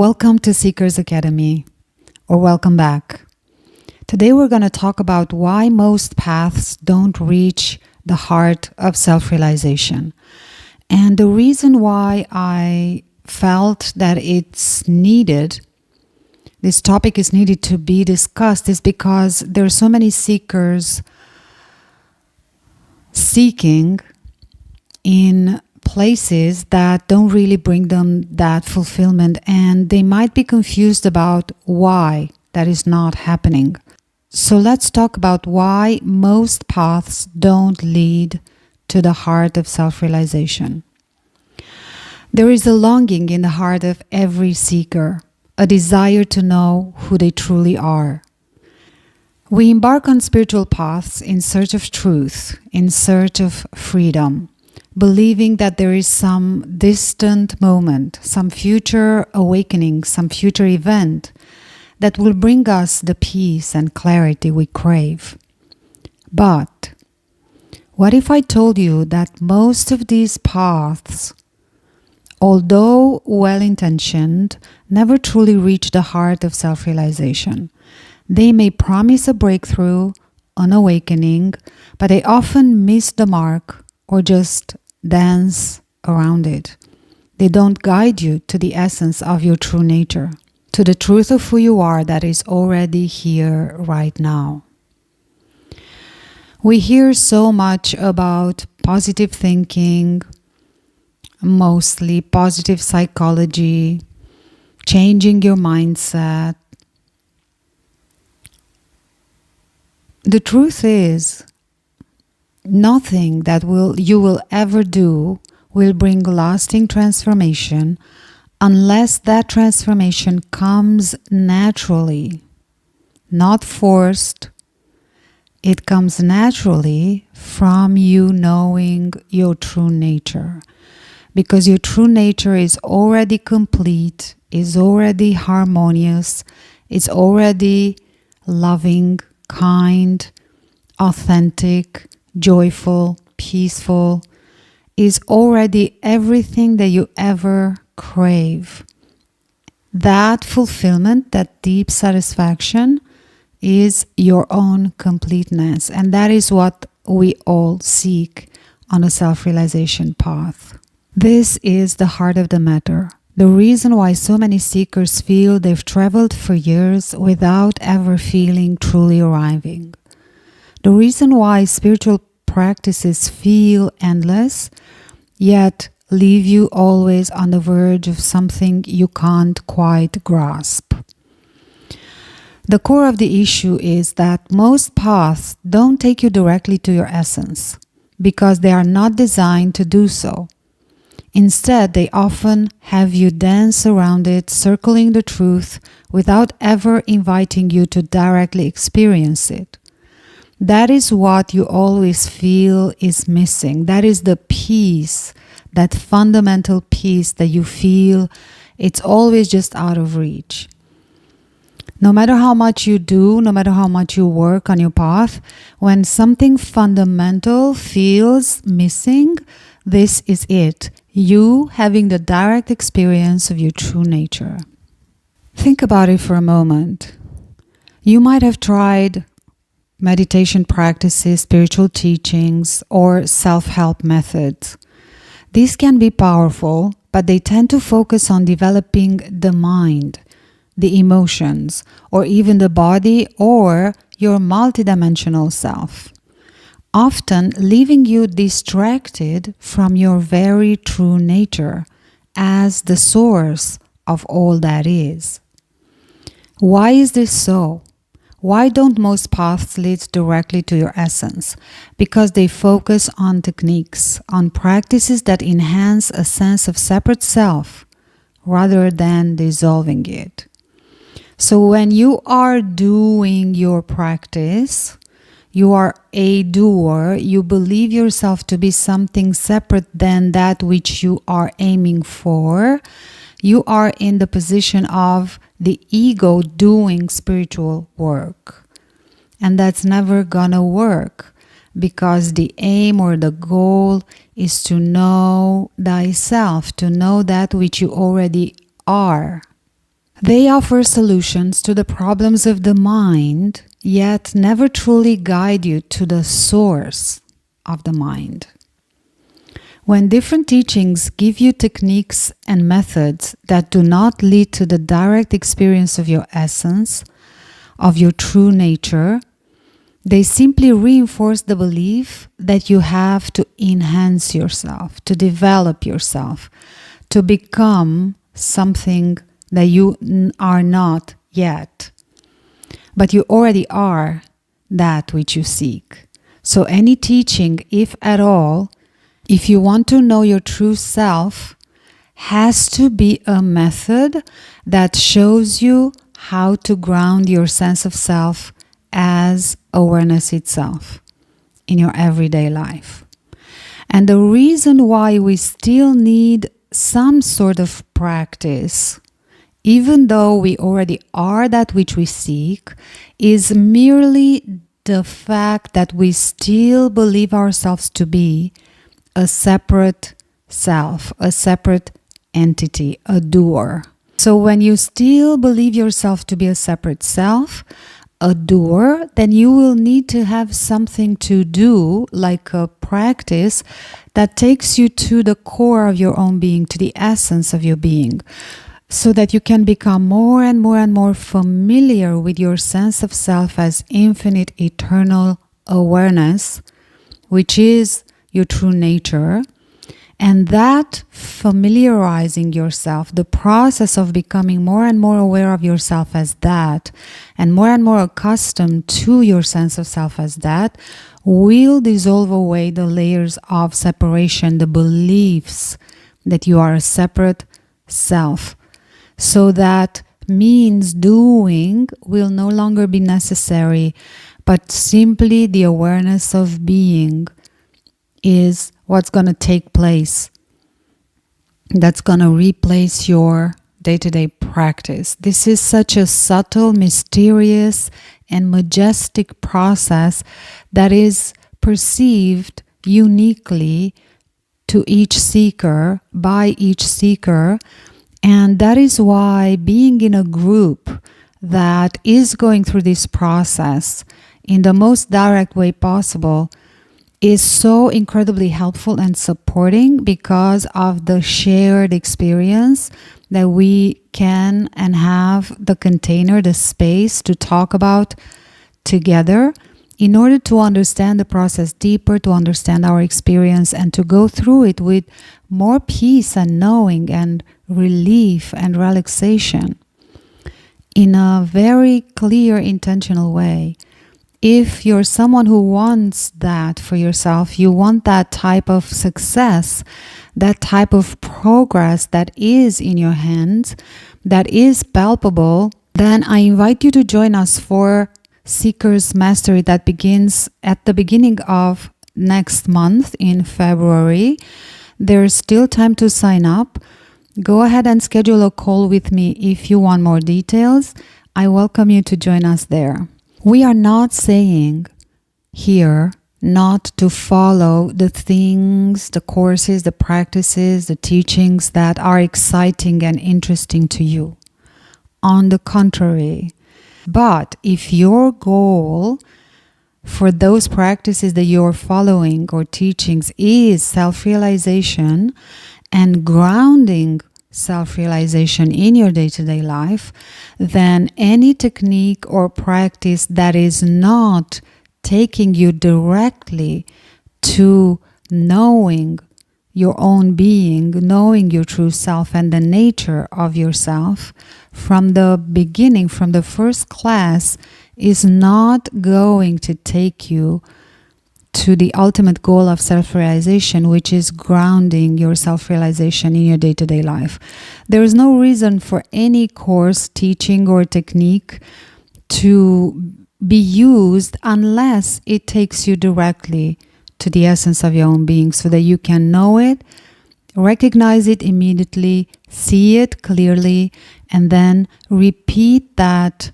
Welcome to Seekers Academy, or welcome back. Today we're going to talk about why most paths don't reach the heart of self-realization. And the reason why I felt that this topic is needed to be discussed is because there are so many seekers seeking in places that don't really bring them that fulfillment, and they might be confused about why that is not happening. So let's talk about why most paths don't lead to the heart of self-realization. There is a longing in the heart of every seeker, a desire to know who they truly are. We embark on spiritual paths in search of truth, in search of freedom, believing that there is some distant moment, some future awakening, some future event that will bring us the peace and clarity we crave. But what if I told you that most of these paths, although well-intentioned, never truly reach the heart of self-realization? They may promise a breakthrough, an awakening, but they often miss the mark or just dance around it. They don't guide you to the essence of your true nature, to the truth of who you are that is already here right now. We hear so much about positive thinking, mostly positive psychology, changing your mindset. The truth is, nothing that you will ever do will bring lasting transformation unless that transformation comes naturally, not forced. It comes naturally from you knowing your true nature, because your true nature is already complete, is already harmonious, is already loving, kind, authentic, joyful, peaceful, is already everything that you ever crave. That fulfillment, that deep satisfaction is your own completeness. And that is what we all seek on a self-realization path. This is the heart of the matter. The reason why so many seekers feel they've traveled for years without ever feeling truly arriving. The reason why spiritual practices feel endless, yet leave you always on the verge of something you can't quite grasp. The core of the issue is that most paths don't take you directly to your essence, because they are not designed to do so. Instead, they often have you dance around it, circling the truth, without ever inviting you to directly experience it. That is what you always feel is missing. That is the peace, that fundamental peace that you feel it's always just out of reach. No matter how much you do, no matter how much you work on your path, when something fundamental feels missing, this is it. You having the direct experience of your true nature. Think about it for a moment. You might have tried meditation practices, spiritual teachings, or self-help methods. These can be powerful, but they tend to focus on developing the mind, the emotions, or even the body or your multidimensional self, often leaving you distracted from your very true nature as the source of all that is. Why is this so? Why don't most paths lead directly to your essence? Because they focus on techniques, on practices that enhance a sense of separate self rather than dissolving it. So when you are doing your practice, you are a doer, you believe yourself to be something separate than that which you are aiming for, you are in the position of the ego doing spiritual work. And that's never gonna work, because the aim or the goal is to know thyself, to know that which you already are. They offer solutions to the problems of the mind, yet never truly guide you to the source of the mind. When different teachings give you techniques and methods that do not lead to the direct experience of your essence, of your true nature, they simply reinforce the belief that you have to enhance yourself, to develop yourself, to become something that you are not yet. But you already are that which you seek. So any teaching, if at all, if you want to know your true self, has to be a method that shows you how to ground your sense of self as awareness itself in your everyday life. And the reason why we still need some sort of practice, even though we already are that which we seek, is merely the fact that we still believe ourselves to be a separate self, a separate entity, a doer. So when you still believe yourself to be a separate self, a doer, then you will need to have something to do, like a practice that takes you to the core of your own being, to the essence of your being, so that you can become more and more and more familiar with your sense of self as infinite, eternal awareness, which is your true nature. And that familiarizing yourself, the process of becoming more and more aware of yourself as that, and more accustomed to your sense of self as that, will dissolve away the layers of separation, the beliefs that you are a separate self. So that means doing will no longer be necessary, but simply the awareness of being is what's going to take place. That's going to replace your day-to-day practice. This is such a subtle, mysterious, and majestic process that is perceived uniquely to each seeker, by each seeker. And that is why being in a group that is going through this process in the most direct way possible is so incredibly helpful and supporting, because of the shared experience that we can and have the container, the space to talk about together in order to understand the process deeper, to understand our experience, and to go through it with more peace and knowing and relief and relaxation in a very clear, intentional way. If you're someone who wants that for yourself, you want that type of success, that type of progress that is in your hands, that is palpable, then I invite you to join us for Seeker's Mastery that begins at the beginning of next month in February. There's still time to sign up. Go ahead and schedule a call with me if you want more details. I welcome you to join us there. We are not saying here not to follow the things, the courses, the practices, the teachings that are exciting and interesting to you. On the contrary, but if your goal for those practices that you're following or teachings is self-realization and grounding self-realization in your day-to-day life, then any technique or practice that is not taking you directly to knowing your own being, knowing your true self and the nature of yourself from the beginning, from the first class, is not going to take you to the ultimate goal of self-realization, which is grounding your self-realization in your day-to-day life. There is no reason for any course, teaching, or technique to be used unless it takes you directly to the essence of your own being, so that you can know it, recognize it immediately, see it clearly, and then repeat that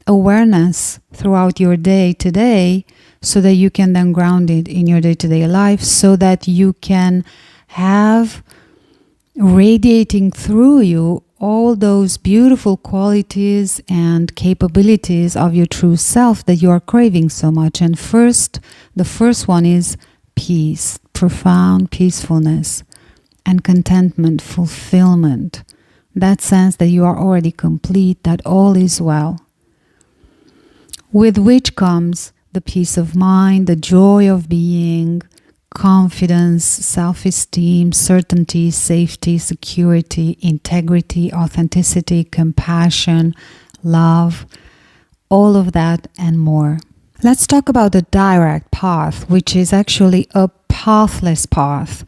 awareness throughout your day to day, so that you can then ground it in your day-to-day life, so that you can have radiating through you all those beautiful qualities and capabilities of your true self that you are craving so much. And the first one is peace, profound peacefulness and contentment, fulfillment. That sense that you are already complete, that all is well. With which comes the peace of mind, the joy of being, confidence, self-esteem, certainty, safety, security, integrity, authenticity, compassion, love, all of that and more. Let's talk about the direct path, which is actually a pathless path.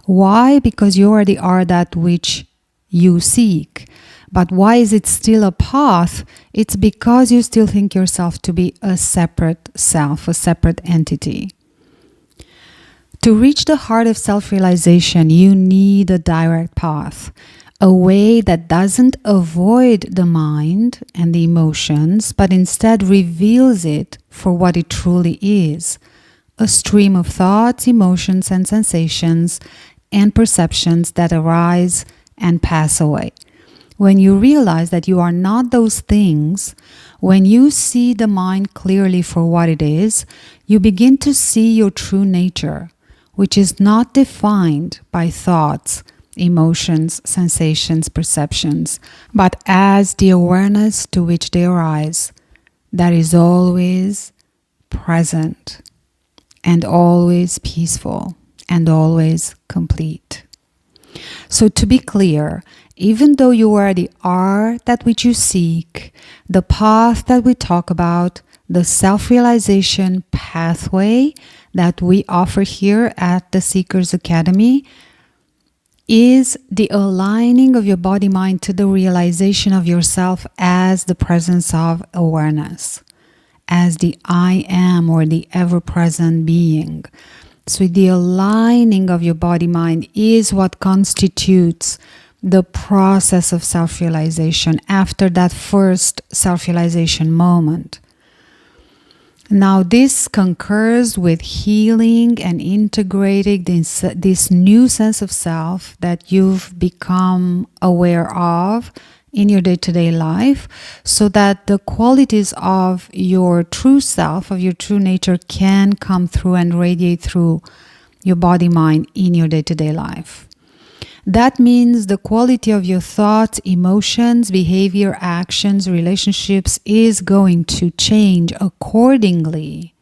Why? Because you already are that which you seek. But why is it still a path? It's because you still think yourself to be a separate self, a separate entity. To reach the heart of self-realization, you need a direct path, a way that doesn't avoid the mind and the emotions, but instead reveals it for what it truly is, a stream of thoughts, emotions, and sensations and perceptions that arise and pass away. When you realize that you are not those things, when you see the mind clearly for what it is, you begin to see your true nature, which is not defined by thoughts, emotions, sensations, perceptions, but as the awareness to which they arise, that is always present and always peaceful and always complete. So to be clear, even though you already are that which you seek, the path that we talk about, the self-realization pathway that we offer here at the Seekers Academy, is the aligning of your body-mind to the realization of yourself as the presence of awareness, as the I am or the ever-present being. So the aligning of your body-mind is what constitutes the process of self-realization after that first self-realization moment. Now this concurs with healing and integrating this new sense of self that you've become aware of in your day-to-day life, so that the qualities of your true self, of your true nature, can come through and radiate through your body-mind in your day-to-day life. That means the quality of your thoughts, emotions, behavior, actions, relationships is going to change accordingly.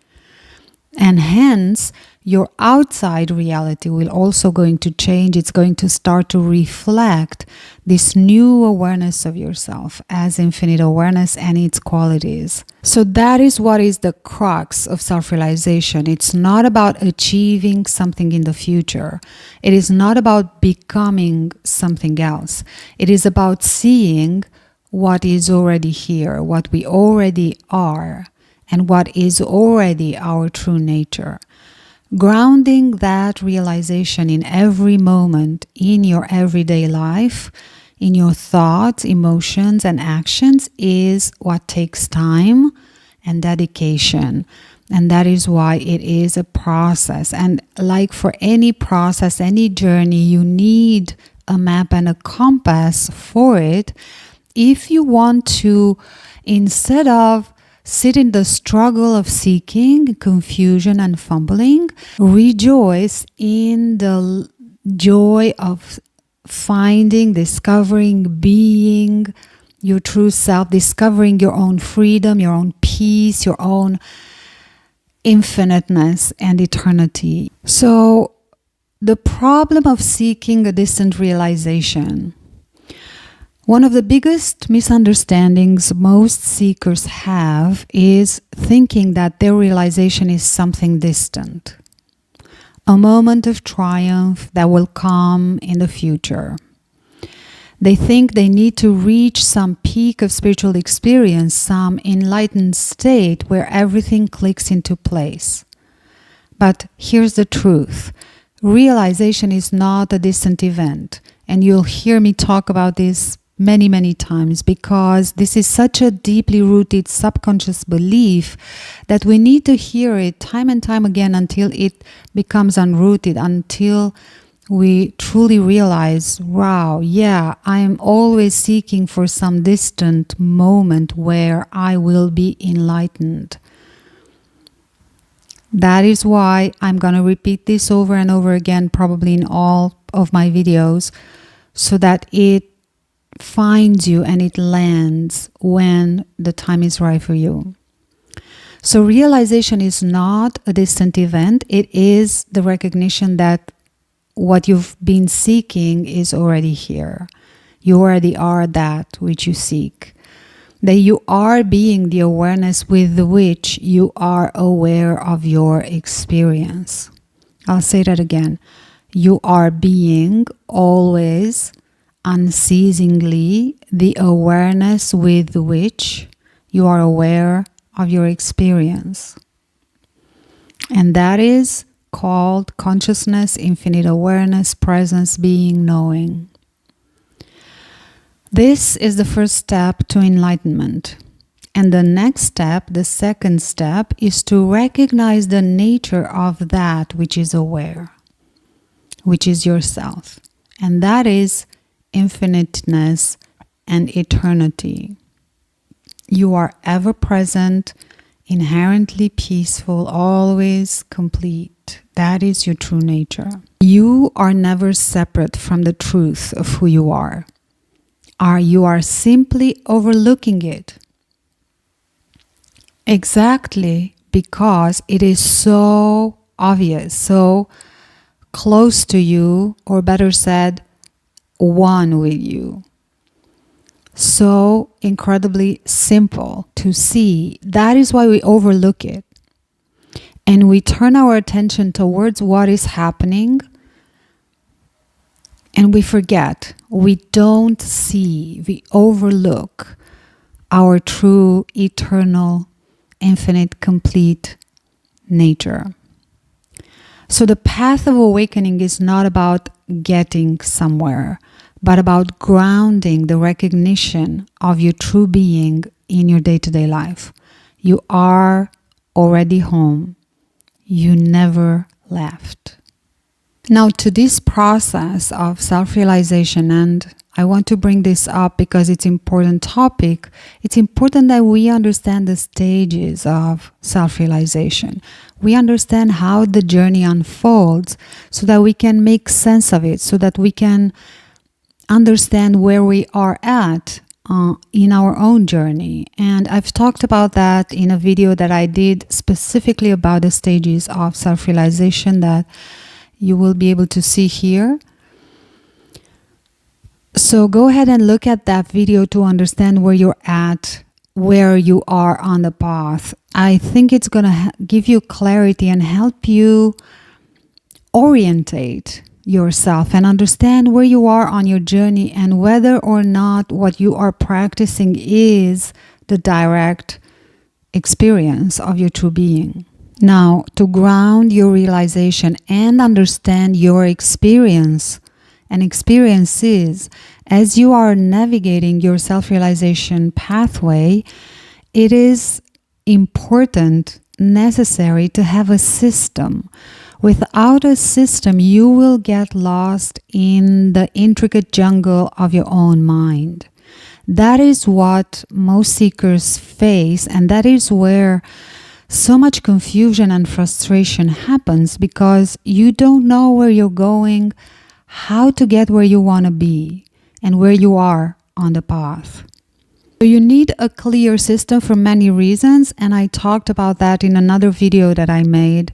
And hence, your outside reality will also going to change. It's going to start to reflect this new awareness of yourself as infinite awareness and its qualities. So that is what is the crux of self-realization. It's not about achieving something in the future. It is not about becoming something else. It is about seeing what is already here, what we already are, and what is already our true nature. Grounding that realization in every moment in your everyday life, in your thoughts, emotions, and actions is what takes time and dedication. And that is why it is a process. And like for any process, any journey, you need a map and a compass for it. If you want to, instead of sit in the struggle of seeking, confusion, and fumbling, rejoice in the joy of finding, discovering, being your true self, discovering your own freedom, your own peace, your own infiniteness and eternity. So the problem of seeking a distant realization. One of the biggest misunderstandings most seekers have is thinking that their realization is something distant, a moment of triumph that will come in the future. They think they need to reach some peak of spiritual experience, some enlightened state where everything clicks into place. But here's the truth. Realization is not a distant event, and you'll hear me talk about this many times, because this is such a deeply rooted subconscious belief that we need to hear it time and time again until it becomes unrooted, until we truly realize, wow, yeah, I am always seeking for some distant moment where I will be enlightened. That is why I'm going to repeat this over and over again, probably in all of my videos, so that it finds you and it lands when the time is right for you. So realization is not a distant event. It is the recognition that what you've been seeking is already here. You already are that which you seek. That you are being the awareness with which you are aware of your experience. I'll say that again. You are being always, unceasingly, the awareness with which you are aware of your experience. And that is called consciousness, infinite awareness, presence, being, knowing. This is the first step to enlightenment. And the next step, the second step, is to recognize the nature of that which is aware, which is yourself. And that is infiniteness and eternity. You are ever present, inherently peaceful, always complete. That is your true nature. You are never separate from the truth of who you are. You are simply overlooking it. Exactly because it is so obvious, so close to you, or better said, one with you. So incredibly simple to see. That is why we overlook it. And we turn our attention towards what is happening, and we forget. We don't see. We overlook our true, eternal, infinite, complete nature. So the path of awakening is not about getting somewhere, but about grounding the recognition of your true being in your day-to-day life. You are already home. You never left. Now, to this process of self-realization, and I want to bring this up because it's an important topic, it's important that we understand the stages of self-realization. We understand how the journey unfolds so that we can make sense of it, so that we can understand where we are at in our own journey. And I've talked about that in a video that I did specifically about the stages of self-realization that you will be able to see here. So go ahead and look at that video to understand where you're at, where you are on the path. I think it's going to give you clarity and help you orientate yourself and understand where you are on your journey and whether or not what you are practicing is the direct experience of your true being. Now, to ground your realization and understand your experience and experiences as you are navigating your self-realization pathway, it is important, necessary to have a system. Without a system, you will get lost in the intricate jungle of your own mind. That is what most seekers face, and that is where so much confusion and frustration happens, because you don't know where you're going, how to get where you want to be, and where you are on the path. So you need a clear system for many reasons, and I talked about that in another video that I made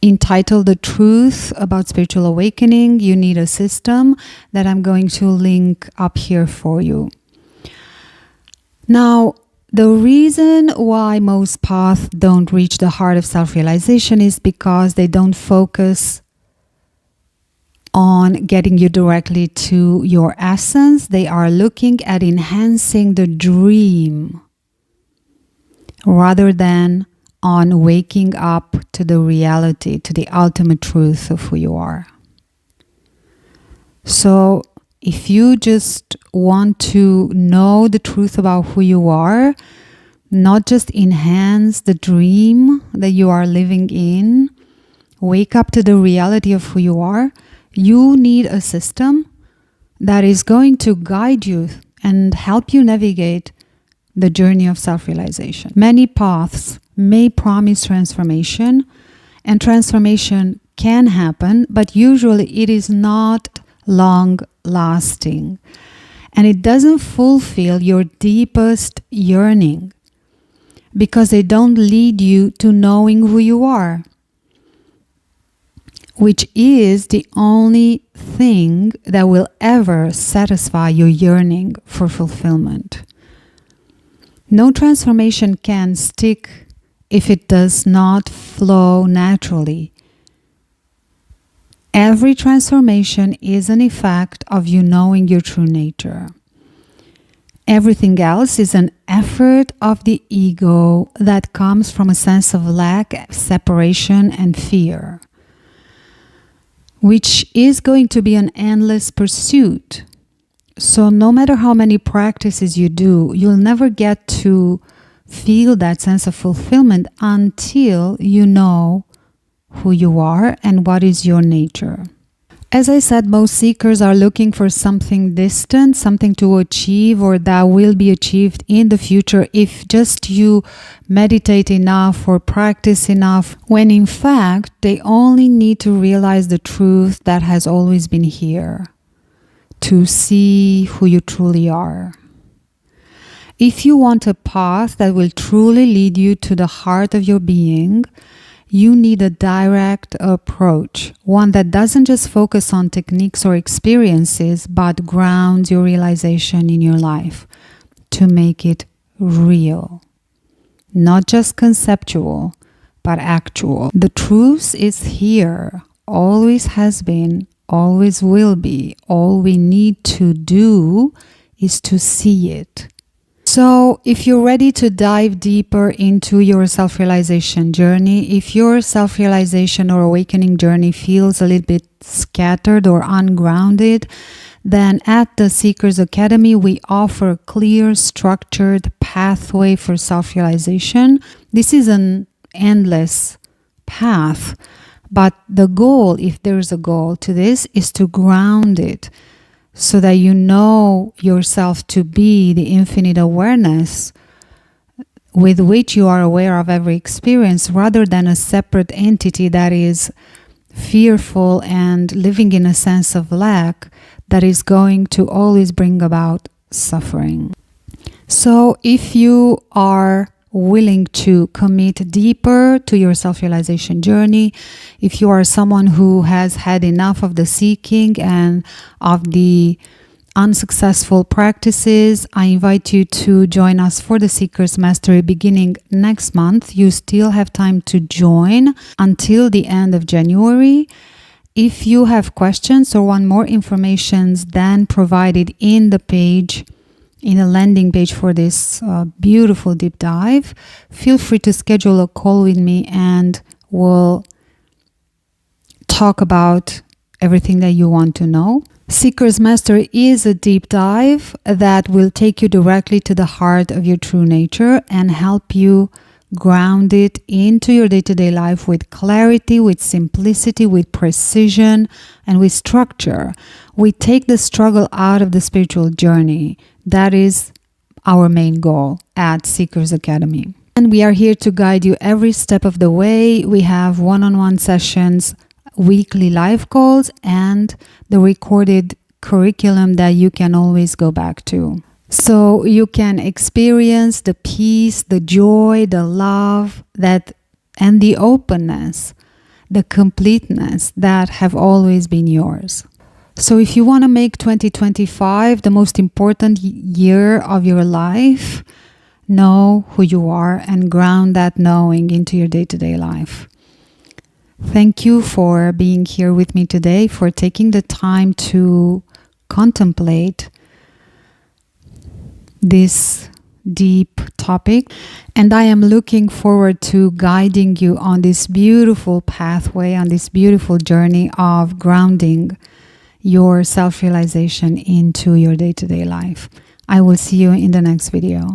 entitled The Truth About Spiritual Awakening. You need a system that I'm going to link up here for you. Now, the reason why most paths don't reach the heart of self-realization is because they don't focus on getting you directly to your essence. They are looking at enhancing the dream rather than on waking up to the reality, to the ultimate truth of who you are. So if you just want to know the truth about who you are, not just enhance the dream that you are living in, wake up to the reality of who you are, you need a system that is going to guide you and help you navigate the journey of self-realization. Many paths may promise transformation, and transformation can happen, but usually it is not long-lasting, and it doesn't fulfill your deepest yearning because they don't lead you to knowing who you are, which is the only thing that will ever satisfy your yearning for fulfillment. No transformation can stick if it does not flow naturally. Every transformation is an effect of you knowing your true nature. Everything else is an effort of the ego that comes from a sense of lack, separation, and fear, which is going to be an endless pursuit. So no matter how many practices you do, you'll never get to feel that sense of fulfillment until you know who you are and what is your nature. As I said, most seekers are looking for something distant, something to achieve or that will be achieved in the future if just you meditate enough or practice enough, when in fact they only need to realize the truth that has always been here, to see who you truly are. If you want a path that will truly lead you to the heart of your being, you need a direct approach, one that doesn't just focus on techniques or experiences, but grounds your realization in your life to make it real. Not just conceptual, but actual. The truth is here, always has been, always will be. All we need to do is to see it. So if you're ready to dive deeper into your self-realization journey, if your self-realization or awakening journey feels a little bit scattered or ungrounded, then at the Seekers Academy, we offer a clear, structured pathway for self-realization. This is an endless path, but the goal, if there's a goal to this, is to ground it, so that you know yourself to be the infinite awareness with which you are aware of every experience, rather than a separate entity that is fearful and living in a sense of lack that is going to always bring about suffering. So if you are willing to commit deeper to your self-realization journey, if you are someone who has had enough of the seeking and of the unsuccessful practices, I invite you to join us for the Seekers Mastery beginning next month. You still have time to join until the end of January. If you have questions or want more information than provided in the page, in a landing page for this beautiful deep dive, feel free to schedule a call with me and we'll talk about everything that you want to know. Seekers Mastery is a deep dive that will take you directly to the heart of your true nature and help you ground it into your day-to-day life with clarity, with simplicity, with precision, and with structure. We take the struggle out of the spiritual journey. That is our main goal at Seekers Academy. And we are here to guide you every step of the way. We have one-on-one sessions, weekly live calls, and the recorded curriculum that you can always go back to. So you can experience the peace, the joy, the love, and the openness, the completeness that have always been yours. So if you want to make 2025 the most important year of your life, know who you are and ground that knowing into your day-to-day life. Thank you for being here with me today, for taking the time to contemplate this deep topic. And I am looking forward to guiding you on this beautiful pathway, on this beautiful journey of grounding your self-realization into your day-to-day life. I will see you in the next video.